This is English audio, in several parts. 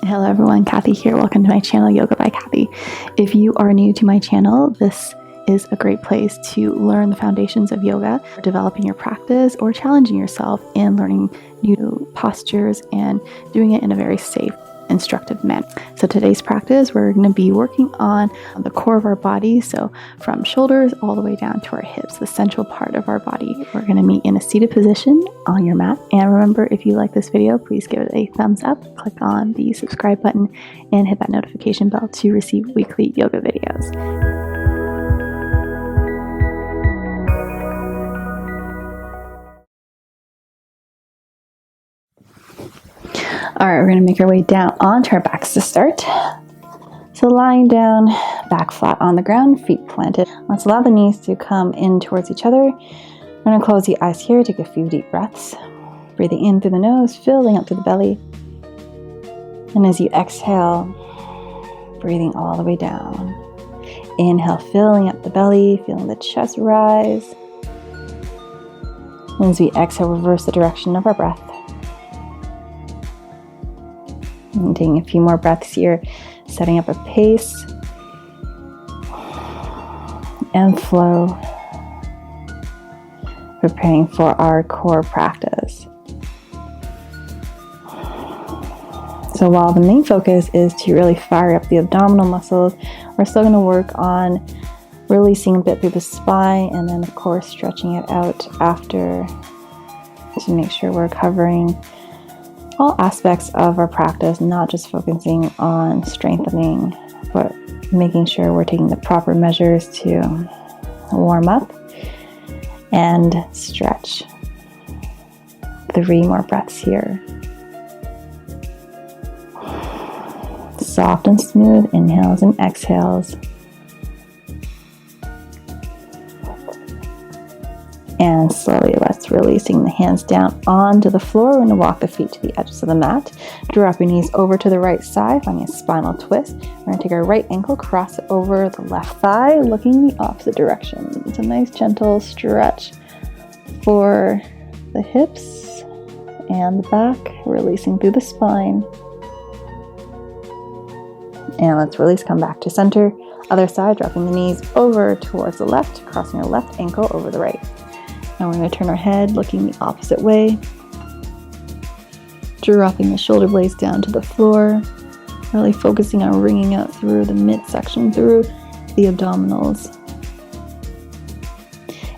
Hello everyone, Kathy here. Welcome to my channel, Yoga by Kathy. If you are new to my channel, this is a great place to learn the foundations of yoga, developing your practice, or challenging yourself in learning new postures and doing it in a very safe, instructive manner. So today's practice, we're going to be working on the core of our body. So from shoulders all the way down to our hips, the central part of our body. We're going to meet in a seated position on your mat. And remember, if you like this video, please give it a thumbs up, click on the subscribe button, and hit that notification bell to receive weekly yoga videos. All right, we're going to make our way down onto our backs to start. So lying down, back flat on the ground, feet planted. Let's allow the knees to come in towards each other. We're going to close the eyes here, take a few deep breaths. Breathing in through the nose, filling up through the belly. And as you exhale, breathing all the way down. Inhale, filling up the belly, feeling the chest rise. And as we exhale, reverse the direction of our breath. And taking a few more breaths here, setting up a pace and flow, preparing for our core practice. So while the main focus is to really fire up the abdominal muscles, we're still going to work on releasing a bit through the spine and then of course stretching it out after to make sure we're covering all aspects of our practice, not just focusing on strengthening, but making sure we're taking the proper measures to warm up and stretch. 3 more breaths here. Soft and smooth inhales and exhales. And slowly let's releasing the hands down onto the floor. We're going to walk the feet to the edges of the mat. Drop your knees over to the right side, finding a spinal twist. We're going to take our right ankle, cross it over the left thigh, looking the opposite direction. It's a nice gentle stretch for the hips and the back, releasing through the spine. And let's release, come back to center. Other side, dropping the knees over towards the left, crossing your left ankle over the right. Now we're going to turn our head, looking the opposite way. Dropping the shoulder blades down to the floor. Really focusing on wringing out through the midsection, through the abdominals.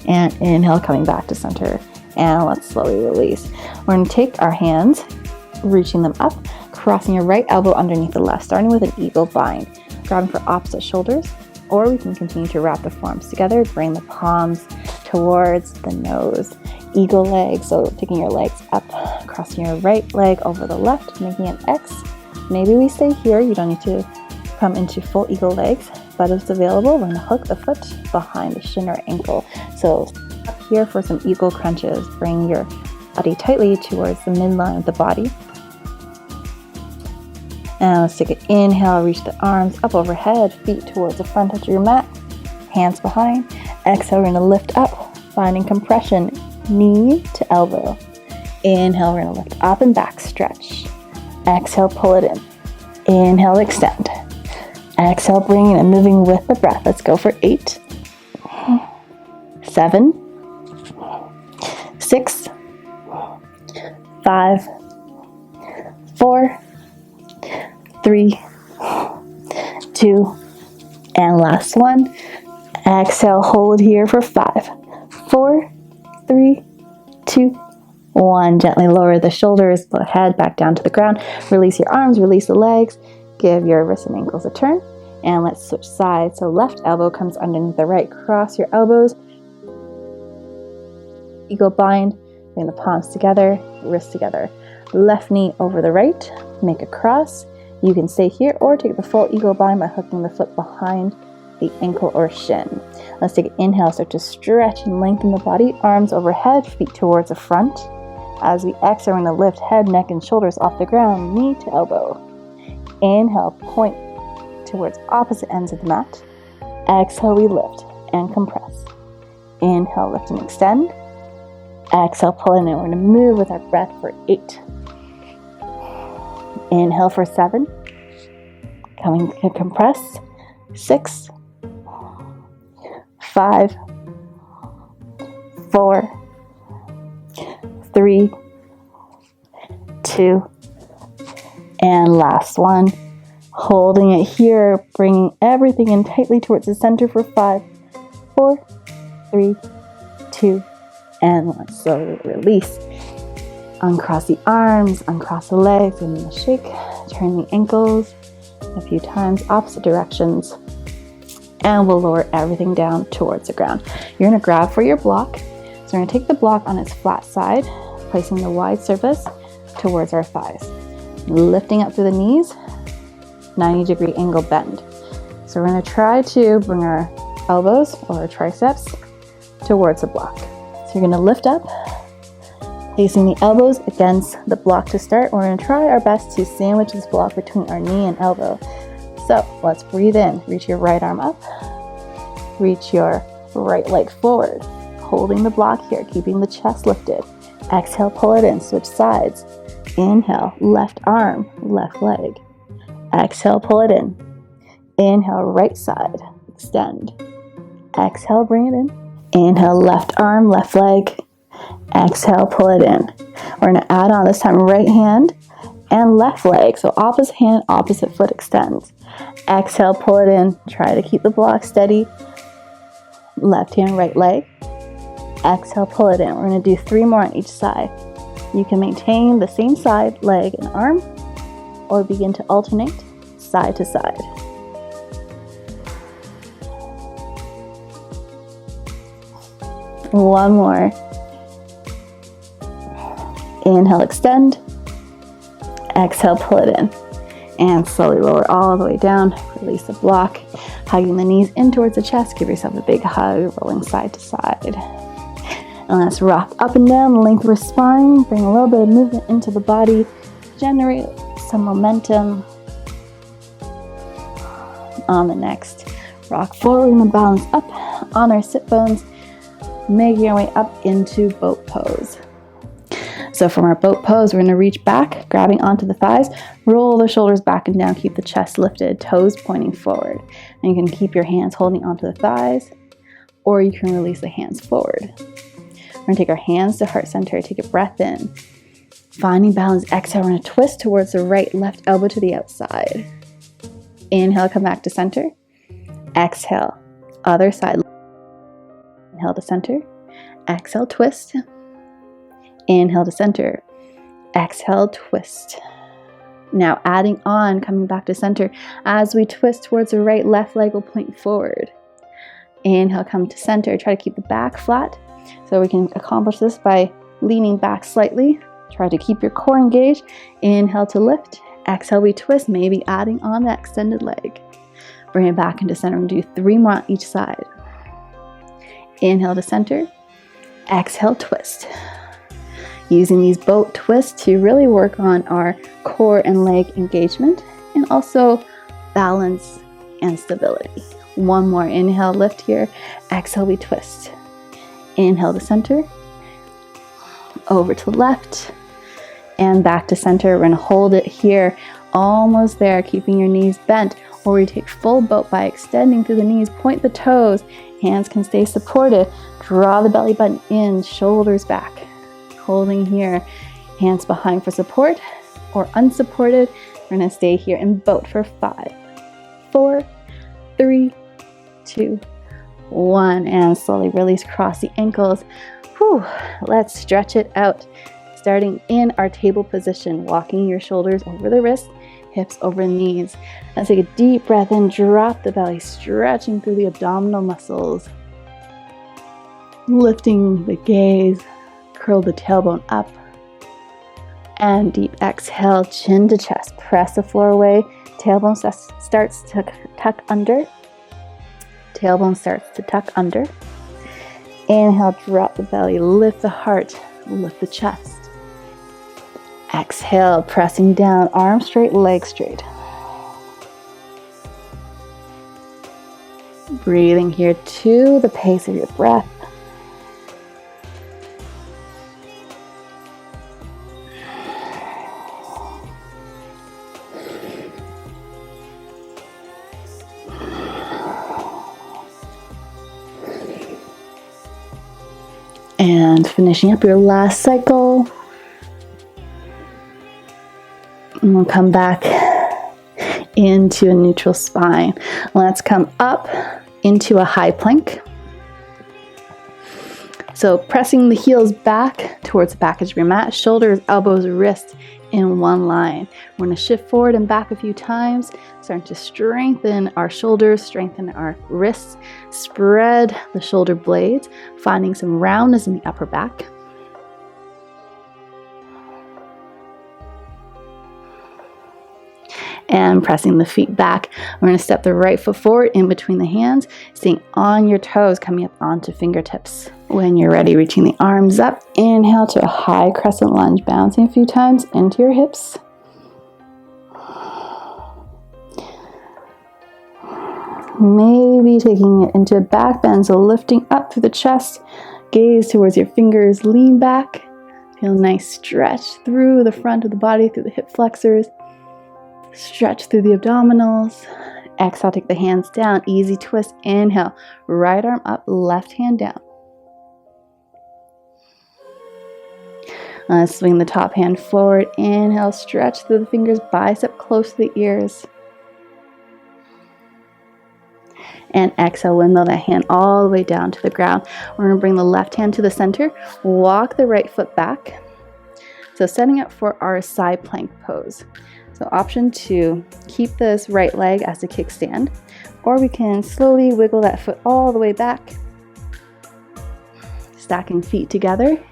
And inhale, coming back to center. And let's slowly release. We're going to take our hands, reaching them up, crossing your right elbow underneath the left, starting with an eagle bind. Grabbing for opposite shoulders, or we can continue to wrap the forearms together, bring the palms towards the nose. Eagle leg, so taking your legs up, crossing your right leg over the left, making an X. Maybe we stay here, you don't need to come into full eagle legs, but if it's available, we're going to hook the foot behind the shin or ankle. So up here for some eagle crunches, bring your body tightly towards the midline of the body. And let's take an inhale, reach the arms up overhead, feet towards the front edge of your mat, hands behind. Exhale, we're going to lift up, finding compression, knee to elbow. Inhale, we're going to lift up and back, stretch. Exhale, pull it in. Inhale, extend. Exhale, bring it and moving with the breath. Let's go for 8, 7, 6, 5, 4, 3, 2, and last one. Exhale, hold here for 5, 4, 3, 2, 1. Gently lower the shoulders, the head back down to the ground. Release your arms, release the legs. Give your wrists and ankles a turn. And let's switch sides. So left elbow comes underneath the right. Cross your elbows. Eagle bind. Bring the palms together, wrists together. Left knee over the right. Make a cross. You can stay here or take the full eagle bind by hooking the foot behind the ankle or shin. Let's take an inhale, start to stretch and lengthen the body, arms overhead, feet towards the front. As we exhale, we're going to lift head, neck, and shoulders off the ground, knee to elbow. Inhale, point towards opposite ends of the mat. Exhale, we lift and compress. Inhale, lift and extend. Exhale, pull in, and we're going to move with our breath for 8. Inhale for 7, Coming to compress. 6, 5, 4, 3, 2, and last one. Holding it here, bringing everything in tightly towards the center for 5, 4, 3, 2, and 1. Slowly release. Uncross the arms, uncross the legs, give them a shake. Turn the ankles a few times, opposite directions. And we'll lower everything down towards the ground. You're going to grab for your block. So we're going to take the block on its flat side, placing the wide surface towards our thighs. Lifting up through the knees, 90-degree angle bend. So we're going to try to bring our elbows or our triceps towards the block. So you're going to lift up, placing the elbows against the block to start. We're going to try our best to sandwich this block between our knee and elbow. So let's breathe in. Reach your right arm up. Reach your right leg forward. Holding the block here, keeping the chest lifted. Exhale, pull it in, switch sides. Inhale, left arm, left leg. Exhale, pull it in. Inhale, right side, extend. Exhale, bring it in. Inhale, left arm, left leg. Exhale, pull it in. We're going to add on this time right hand and left leg. So opposite hand, opposite foot extends. Exhale, pull it in. Try to keep the block steady. Left hand, right leg. Exhale, pull it in. We're going to do 3 more on each side. You can maintain the same side, leg and arm, or begin to alternate side to side. One more. Inhale, extend. Exhale, pull it in. And slowly lower all the way down. Release the block. Hugging the knees in towards the chest. Give yourself a big hug, rolling side to side. And let's rock up and down the length of our spine. Bring a little bit of movement into the body. Generate some momentum. On the next, rock forward and balance up on our sit bones. Making our way up into boat pose. So from our boat pose, we're going to reach back, grabbing onto the thighs, roll the shoulders back and down, keep the chest lifted, toes pointing forward. And you can keep your hands holding onto the thighs, or you can release the hands forward. We're going to take our hands to heart center, take a breath in. Finding balance, exhale, we're going to twist towards the right, left elbow to the outside. Inhale, come back to center. Exhale, other side. Inhale to center. Exhale, twist. Inhale to center. Exhale, twist. Now adding on, coming back to center. As we twist towards the right, left leg will point forward. Inhale, come to center. Try to keep the back flat. So we can accomplish this by leaning back slightly. Try to keep your core engaged. Inhale to lift. Exhale, we twist, maybe adding on that extended leg. Bring it back into center and do 3 more on each side. Inhale to center. Exhale, twist. Using these boat twists to really work on our core and leg engagement and also balance and stability. 1 more. Inhale, lift here. Exhale, we twist. Inhale to center. Over to left. And back to center. We're going to hold it here. Almost there, keeping your knees bent. Or we take full boat by extending through the knees. Point the toes. Hands can stay supported. Draw the belly button in. Shoulders back. Holding here. Hands behind for support or unsupported. We're going to stay here in boat for 5, 4, 3, 2, 1. And slowly release, cross the ankles. Whew. Let's stretch it out. Starting in our table position, walking your shoulders over the wrists, hips over the knees. Let's take a deep breath in, drop the belly, stretching through the abdominal muscles. Lifting the gaze, curl the tailbone up. And deep exhale, chin to chest. Press the floor away. Tailbone starts to tuck under. Tailbone starts to tuck under. Inhale, drop the belly, lift the heart, lift the chest. Exhale, pressing down, arms straight, legs straight. Breathing here to the pace of your breath. And finishing up your last cycle. And we'll come back into a neutral spine. Let's come up into a high plank. So pressing the heels back towards the back edge of your mat, shoulders, elbows, wrists in one line. We're going to shift forward and back a few times, starting to strengthen our shoulders, strengthen our wrists, spread the shoulder blades, finding some roundness in the upper back. And pressing the feet back. We're going to step the right foot forward in between the hands, staying on your toes, coming up onto fingertips. When you're ready, reaching the arms up, inhale to a high crescent lunge, bouncing a few times into your hips. Maybe taking it into a back bend, so lifting up through the chest, gaze towards your fingers, lean back. Feel a nice stretch through the front of the body, through the hip flexors. Stretch through the abdominals. Exhale, take the hands down. Easy twist. Inhale, right arm up, left hand down. Swing the top hand forward. Inhale, stretch through the fingers, bicep close to the ears. And exhale, windmill that hand all the way down to the ground. We're going to bring the left hand to the center. Walk the right foot back. So setting up for our side plank pose. So option 2, keep this right leg as a kickstand, or we can slowly wiggle that foot all the way back. Stacking feet together.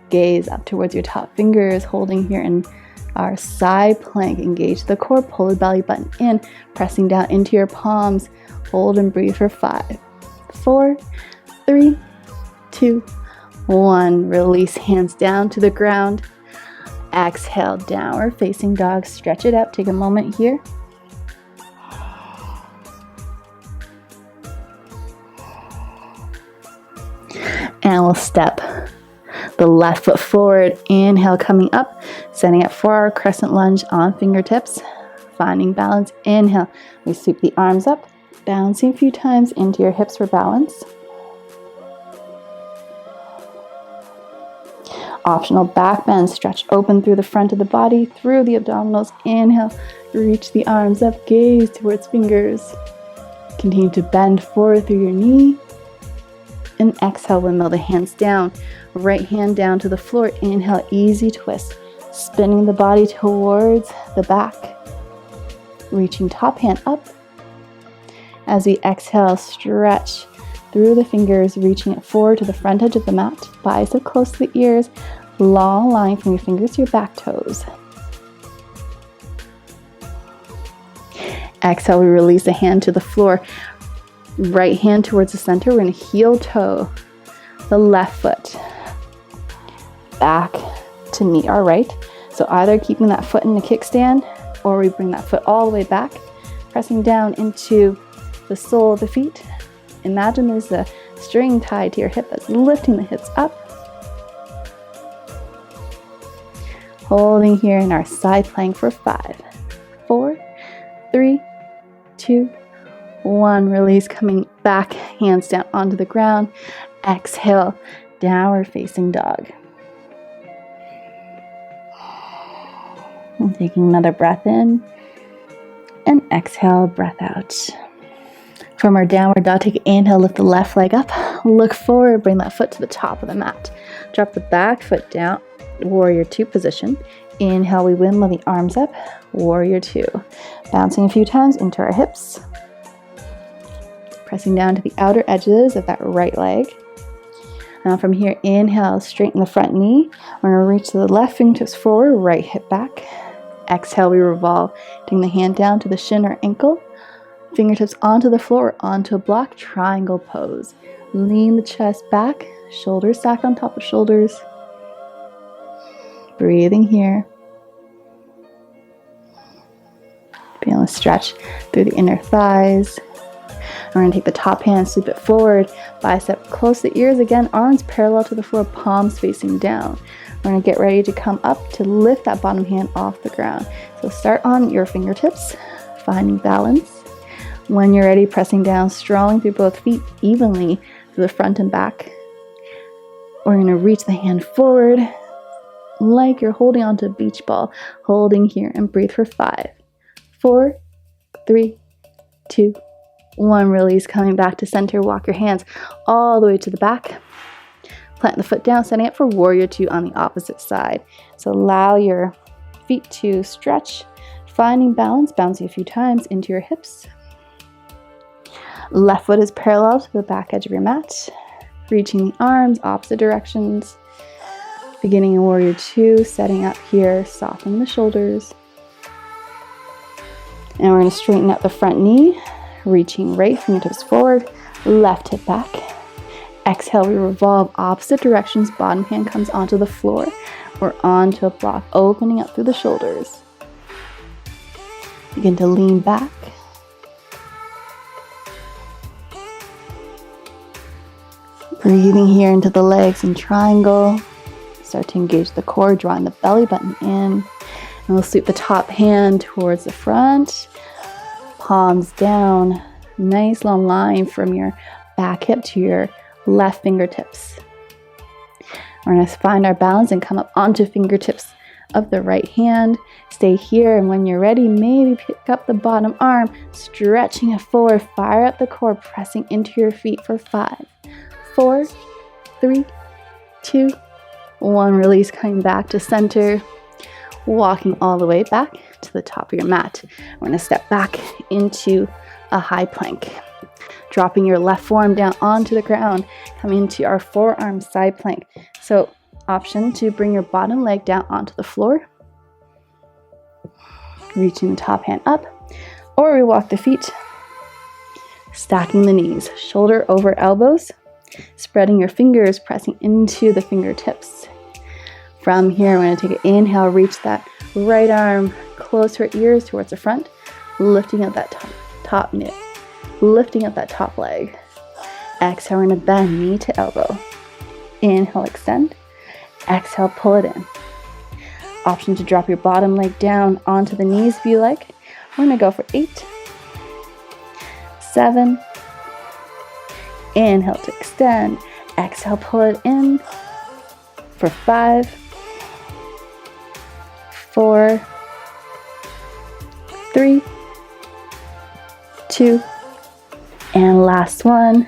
Gaze up towards your top fingers, holding here in our side plank. Engage the core, pull the belly button in, pressing down into your palms. Hold and breathe for 5, 4, 3, 2, 1. Release, hands down to the ground. Exhale, downward facing dog. Stretch it out. Take a moment here. And we'll step the left foot forward. Inhale, coming up, setting up for our crescent lunge on fingertips. Finding balance. Inhale, we sweep the arms up, bouncing a few times into your hips for balance. Optional back bend, stretch open through the front of the body, through the abdominals. Inhale, reach the arms up, gaze towards fingers. Continue to bend forward through your knee. And exhale, windmill the hands down. Right hand down to the floor. Inhale, easy twist. Spinning the body towards the back. Reaching top hand up. As we exhale, stretch through the fingers, reaching it forward to the front edge of the mat. Bicep close to the ears. Long line from your fingers to your back toes. Exhale, we release the hand to the floor. Right hand towards the center. We're going to heel toe the left foot back to meet our right. So either keeping that foot in the kickstand, or we bring that foot all the way back, pressing down into the sole of the feet. Imagine there's a string tied to your hip that's lifting the hips up. Holding here in our side plank for 5, 4, 3, 2, 1. Release, coming back, hands down onto the ground. Exhale, downward facing dog. And taking another breath in. And exhale, breath out. From our downward dog, take an inhale, lift the left leg up. Look forward, bring that foot to the top of the mat. Drop the back foot down, warrior 2 position. Inhale, we windmill the arms up, warrior 2. Bouncing a few times into our hips. Pressing down to the outer edges of that right leg. Now from here, inhale, straighten the front knee. We're going to reach the left fingertips forward, right hip back. Exhale, we revolve, taking the hand down to the shin or ankle. Fingertips onto the floor, onto a block, triangle pose. Lean the chest back, shoulders stacked on top of shoulders. Breathing here. Feel a stretch through the inner thighs. We're going to take the top hand, sweep it forward, bicep close to the ears again, arms parallel to the floor, palms facing down. We're going to get ready to come up to lift that bottom hand off the ground. So start on your fingertips, finding balance. When you're ready, pressing down strongly through both feet evenly to the front and back. We're going to reach the hand forward like you're holding onto a beach ball, holding here, and breathe for 5, 4, 3, 2, 1. Release, coming back to center. Walk your hands all the way to the back. Plant the foot down, setting up for warrior 2 on the opposite side. So allow your feet to stretch, finding balance, bouncing a few times into your hips. Left foot is parallel to the back edge of your mat. Reaching the arms, opposite directions. Beginning in warrior 2, setting up here, softening the shoulders. And we're going to straighten up the front knee, reaching right fingertips forward, left hip back. Exhale, we revolve opposite directions. Bottom hand comes onto the floor or onto a block, opening up through the shoulders. Begin to lean back. Breathing here into the legs in triangle. Start to engage the core, drawing the belly button in. And we'll sweep the top hand towards the front. Palms down. Nice long line from your back hip to your left fingertips. We're going to find our balance and come up onto fingertips of the right hand. Stay here, and when you're ready, maybe pick up the bottom arm, stretching it forward. Fire up the core, pressing into your feet for 5, 4, 3, 2, 1. Release, coming back to center. Walking all the way back to the top of your mat. We're going to step back into a high plank. Dropping your left forearm down onto the ground, coming into our forearm side plank. So, option to bring your bottom leg down onto the floor, reaching the top hand up, or we walk the feet, stacking the knees, shoulder over elbows, spreading your fingers, pressing into the fingertips. From here, we're going to take an inhale, reach that right arm close to our ears towards the front, lifting up that top knee. Lifting up that top leg. Exhale, we're going to bend knee to elbow. Inhale, extend. Exhale, pull it in. Option to drop your bottom leg down onto the knees if you like. We're going to go for 8, 7. Inhale to extend. Exhale, pull it in for 5, 4, 3, 2, and last one.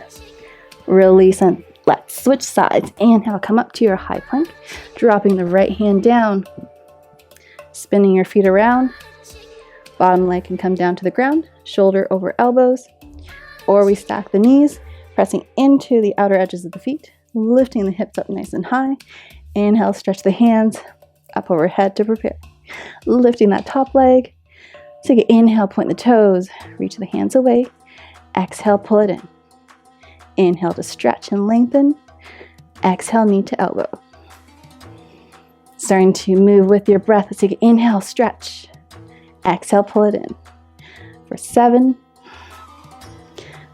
Release and let's switch sides. Inhale, come up to your high plank, dropping the right hand down, spinning your feet around. Bottom leg can come down to the ground, shoulder over elbows, or we stack the knees, pressing into the outer edges of the feet, lifting the hips up nice and high. Inhale, stretch the hands up overhead to prepare. Lifting that top leg. Take an inhale, point the toes, reach the hands away. Exhale, pull it in. Inhale to stretch and lengthen. Exhale, knee to elbow. Starting to move with your breath. Let's take an inhale, stretch. Exhale, pull it in. For 7,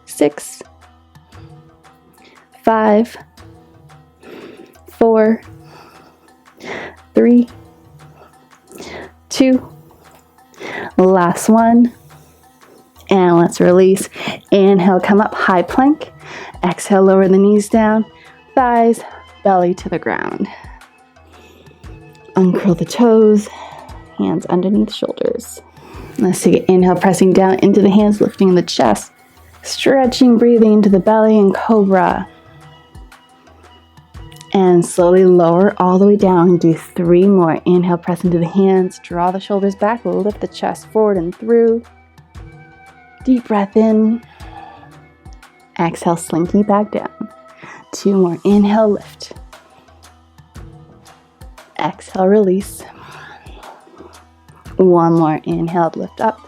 6, 5, 4, 3, 2, last one. And let's release. Inhale, come up, high plank. Exhale, lower the knees down, thighs, belly to the ground. Uncurl the toes, hands underneath shoulders. Let's take an inhale, pressing down into the hands, lifting the chest, stretching, breathing into the belly and cobra. And slowly lower all the way down and do 3 more. Inhale, press into the hands, draw the shoulders back, lift the chest forward and through. Deep breath in. Exhale, slinky back down. 2 more. Inhale, lift. Exhale, release. 1 more. Inhale, lift up.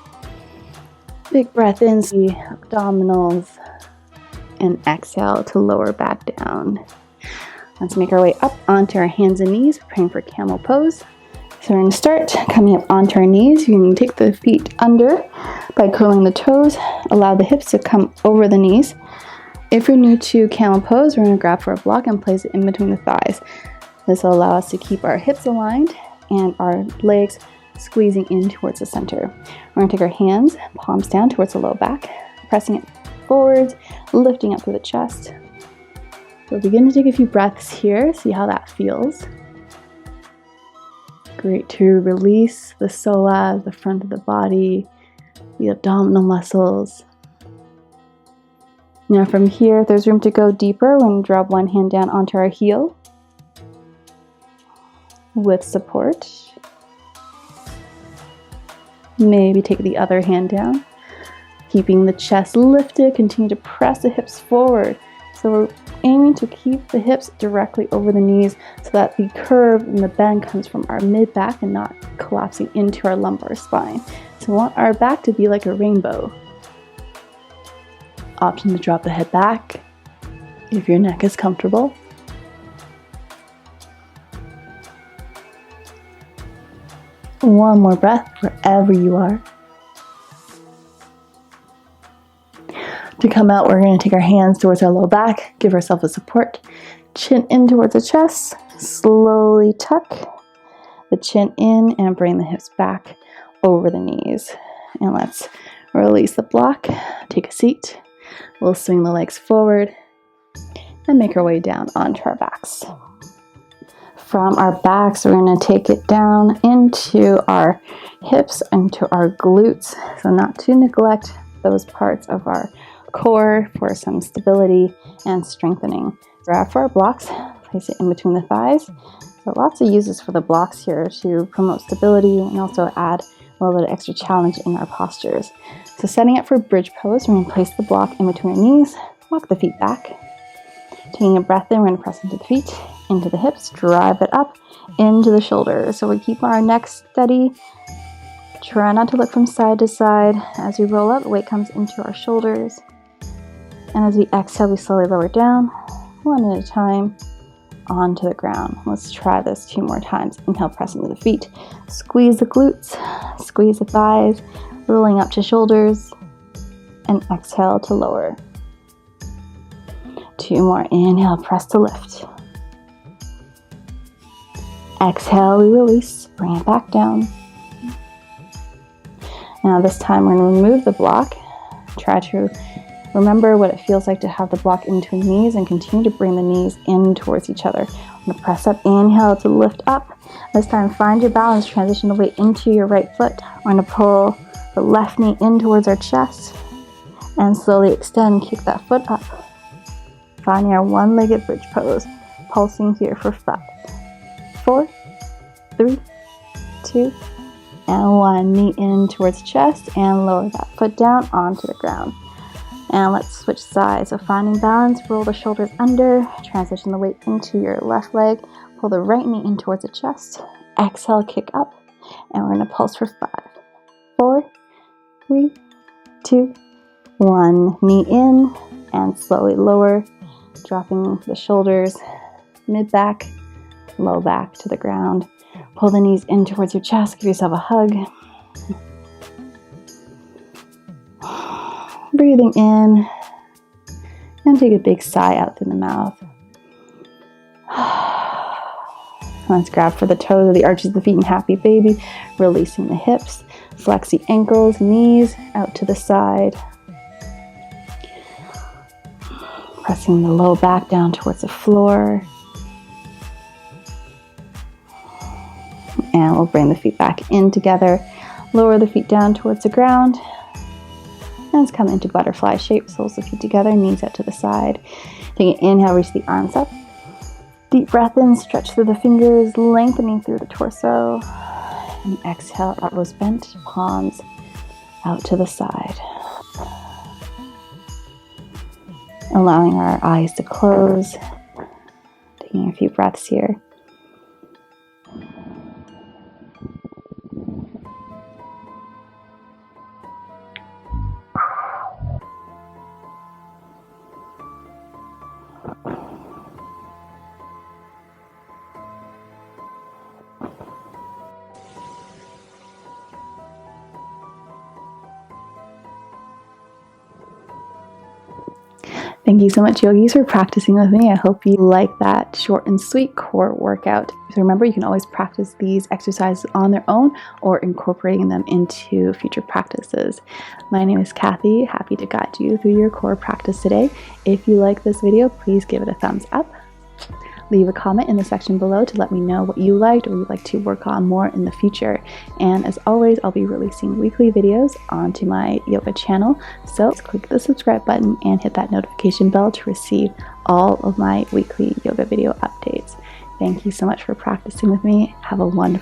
Big breath in, see abdominals. And exhale to lower back down. Let's make our way up onto our hands and knees, preparing for camel pose. So we're going to start coming up onto our knees. You can take the feet under by curling the toes. Allow the hips to come over the knees. If you're new to camel pose, we're going to grab for a block and place it in between the thighs. This will allow us to keep our hips aligned and our legs squeezing in towards the center. We're going to take our hands, palms down towards the low back, pressing it forwards, lifting up through the chest. So begin to take a few breaths here, see how that feels. Great to release the psoas, the front of the body, the abdominal muscles. Now from here, if there's room to go deeper, we're going to drop one hand down onto our heel with support. Maybe take the other hand down. Keeping the chest lifted, continue to press the hips forward. So we're aiming to keep the hips directly over the knees so that the curve and the bend comes from our mid-back and not collapsing into our lumbar spine. So we want our back to be like a rainbow. Option to drop the head back if your neck is comfortable. One more breath wherever you are. To come out, we're going to take our hands towards our low back, give ourselves a support. Chin in towards the chest, slowly tuck the chin in and bring the hips back over the knees. And let's release the block, take a seat. We'll swing the legs forward and make our way down onto our backs. From our backs, we're going to take it down into our hips, into our glutes. So not to neglect those parts of our core for some stability and strengthening. Grab for our blocks, place it in between the thighs. So lots of uses for the blocks here to promote stability and also add a little bit of extra challenge in our postures. So setting up for bridge pose, we're going to place the block in between our knees, walk the feet back. Taking a breath in, we're going to press into the feet, into the hips, drive it up, into the shoulders. So we keep our neck steady. Try not to look from side to side. As we roll up, weight comes into our shoulders. And as we exhale, we slowly lower down, one at a time, onto the ground. Let's try this 2 more times. Inhale, press into the feet. Squeeze the glutes, squeeze the thighs, rolling up to shoulders, and exhale to lower. 2 more. Inhale, press to lift. Exhale, we release, bring it back down. Now this time we're going to remove the block. Try to remember what it feels like to have the block in between the knees and continue to bring the knees in towards each other. I'm going to press up, inhale to lift up. This time find your balance, transition the weight into your right foot. We're going to pull the left knee in towards our chest and slowly extend, kick that foot up. Finding our one-legged bridge pose, pulsing here for 5, 4, 3, 2, and 1. Knee in towards chest and lower that foot down onto the ground. And let's switch sides. So finding balance, roll the shoulders under, transition the weight into your left leg, pull the right knee in towards the chest, exhale, kick up, and we're going to pulse for 5, 4, 3, 2, 1. Knee in and slowly lower, dropping the shoulders, mid-back, low back to the ground. Pull the knees in towards your chest, give yourself a hug. Breathing in, and take a big sigh out through the mouth. Let's grab for the toes of the arches of the feet in happy baby, releasing the hips, flex the ankles, knees out to the side. Pressing the low back down towards the floor. And we'll bring the feet back in together, lower the feet down towards the ground. And let's come into butterfly shape, soles of feet together, knees out to the side. Take an inhale, reach the arms up. Deep breath in, stretch through the fingers, lengthening through the torso. And exhale, elbows bent, palms out to the side. Allowing our eyes to close. Taking a few breaths here. Thank you so much, yogis, for practicing with me. I hope you like that short and sweet core workout. So remember, you can always practice these exercises on their own or incorporating them into future practices. My name is Kathy, happy to guide you through your core practice today. If you like this video, please give it a thumbs up. Leave a comment in the section below to let me know what you liked or you'd like to work on more in the future. And as always, I'll be releasing weekly videos onto my yoga channel. So click the subscribe button and hit that notification bell to receive all of my weekly yoga video updates. Thank you so much for practicing with me. Have a wonderful